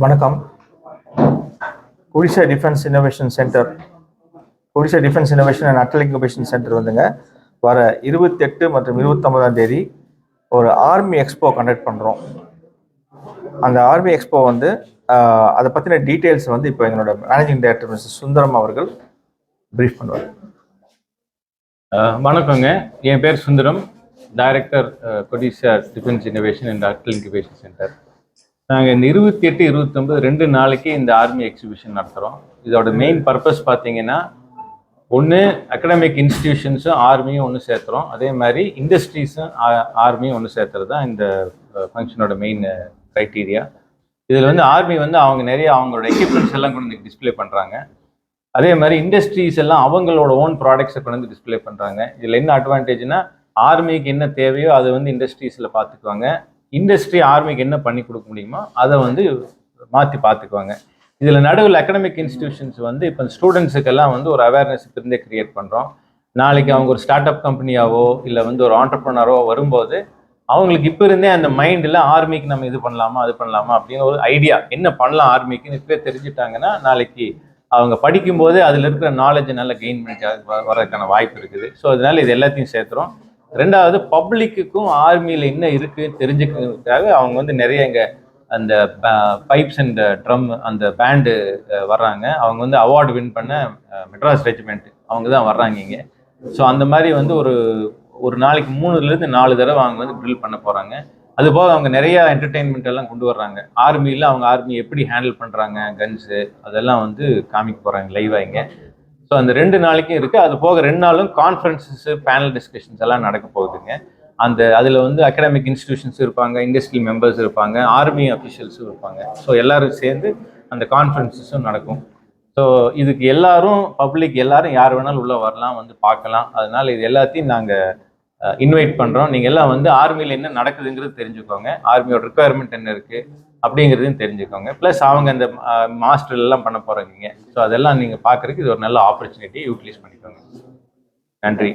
வணக்கம். Odisha defence innovation centre, Odisha defence innovation and Atal incubation centre வந்துங்க வர 28 மற்றும் 29ஆம் தேதி ஒரு ஆர்மி எக்ஸ்போ கண்டக்ட் பண்ணுறோம். அந்த ஆர்மி எக்ஸ்போ வந்து அதை பற்றின டீட்டெயில்ஸ் வந்து இப்போ எங்களோட மேனேஜிங் டைரக்டர் மிஸ்டர் சுந்தரம் அவர்கள் ப்ரீஃப் பண்ணுவார். வணக்கங்க, என் பேர் Sundaram, director Odisha defence innovation and Atal incubation centre. நாங்கள் இந்த 28, 29 2 நாளைக்கு இந்த ஆர்மி எக்ஸிபிஷன் நடத்துகிறோம். இதோட மெயின் பர்பஸ் பார்த்தீங்கன்னா, ஒன்று அகடமிக் இன்ஸ்டிடியூஷன்ஸும் ஆர்மியும் ஒன்று சேர்த்துறோம், அதே மாதிரி இண்டஸ்ட்ரீஸும் ஆர்மியும் ஒன்று சேர்த்துறது தான் இந்த ஃபங்க்ஷனோட மெயின் க்ரைட்டீரியா. இதில் வந்து ஆர்மி வந்து அவங்க நிறைய அவங்களோட எக்யூப்மெண்ட்ஸ் எல்லாம் கொண்டு வந்து டிஸ்பிளே பண்ணுறாங்க. அதே மாதிரி இண்டஸ்ட்ரீஸ் எல்லாம் அவங்களோட ஓன் ப்ராடக்ட்ஸை கொண்டு வந்து டிஸ்பிளே பண்ணுறாங்க. இதில் என்ன அட்வான்டேஜ்னா, ஆர்மிக்கு என்ன தேவையோ அதை வந்து இண்டஸ்ட்ரீஸில் பார்த்துக்குவாங்க. இண்டஸ்ட்ரி ஆர்மிக்கு என்ன பண்ணி கொடுக்க முடியுமோ அதை வந்து மாற்றி பார்த்துக்குவாங்க. இதில் நடுவில் அகடமிக் இன்ஸ்டிடியூஷன்ஸ் வந்து இப்போ ஸ்டூடெண்ட்ஸுக்கெல்லாம் வந்து ஒரு அவேர்னஸ் இருந்தே கிரியேட் பண்ணுறோம். நாளைக்கு அவங்க ஒரு ஸ்டார்ட் அப் கம்பெனியாவோ இல்லை வந்து ஒரு ஆண்டர்ப்ரனரோ வரும்போது அவங்களுக்கு இப்போ இருந்தே அந்த மைண்டில் ஆர்மிக்கு நம்ம இது பண்ணலாமா அது பண்ணலாமா அப்படின்னு ஒரு ஐடியா, என்ன பண்ணலாம் ஆர்மிக்குன்னு இப்போ தெரிஞ்சுட்டாங்கன்னா நாளைக்கு அவங்க படிக்கும்போது அதில் இருக்கிற நாலேஜை நல்லா கெயின் பண்ணி வர்றதுக்கான வாய்ப்பு இருக்குது. ஸோ அதனால இது எல்லாத்தையும் சேர்த்துறோம். ரெண்டாவது, பப்ளிக்குக்கும் ஆர்மியில் என்ன இருக்குன்னு தெரிஞ்சுக்கிறதுக்காக அவங்க வந்து நிறைய இங்கே அந்த பைப்ஸ் அண்ட் ட்ரம் அந்த பேண்டு வர்றாங்க. அவங்க வந்து அவார்டு வின் பண்ண மெட்ராஸ் ரெஜிமெண்ட் அவங்க தான் வர்றாங்க இங்கே. ஸோ அந்த மாதிரி வந்து ஒரு நாளைக்கு 3லேருந்து 4 தடவை அவங்க வந்து ட்ரில் பண்ண போகிறாங்க. அதுபோக அவங்க நிறையா என்டர்டெயின்மெண்ட் எல்லாம் கொண்டு வர்றாங்க. ஆர்மியில் அவங்க ஆர்மி எப்படி ஹேண்டில் பண்ணுறாங்க, கன்ஸு அதெல்லாம் வந்து காமிக்க போகிறாங்க லைவாக இங்கே. ஸோ அந்த 2 நாளைக்கும் இருக்குது. அது போக 2 நாளும் கான்ஃபரன்ஸஸ், பேனல் டிஸ்கஷன்ஸ் எல்லாம் நடக்க போகுதுங்க. அதில் வந்து அகடமிக் இன்ஸ்டிடியூஷன்ஸ் இருப்பாங்க, இண்டஸ்ட்ரி மெம்பர்ஸ் இருப்பாங்க, ஆர்மி அஃபிஷியல்ஸும் இருப்பாங்க. ஸோ எல்லோரும் சேர்ந்து அந்த கான்ஃபரன்ஸஸும் நடக்கும். ஸோ இதுக்கு எல்லாரும் பப்ளிக் எல்லாரும் யார் வேணாலும் உள்ளே வரலாம், வந்து பார்க்கலாம். அதனால் இது எல்லாத்தையும் நாங்கள் இன்வைட் பண்ணுறோம். நீங்கள் எல்லாம் வந்து ஆர்மியில் என்ன நடக்குதுங்கிறது தெரிஞ்சுக்கோங்க, ஆர்மியோட ரிக்குவயர்மெண்ட் என்ன இருக்குது அப்படிங்கிறதையும் தெரிஞ்சுக்கோங்க. ப்ளஸ் அவங்க அந்த மாஸ்டர் எல்லாம் பண்ண போகிறாங்க. ஸோ அதெல்லாம் நீங்கள் பார்க்குறதுக்கு இது ஒரு நல்ல ஆப்பர்ச்சுனிட்டியை யூட்டிலைஸ் பண்ணிக்கோங்க. நன்றி.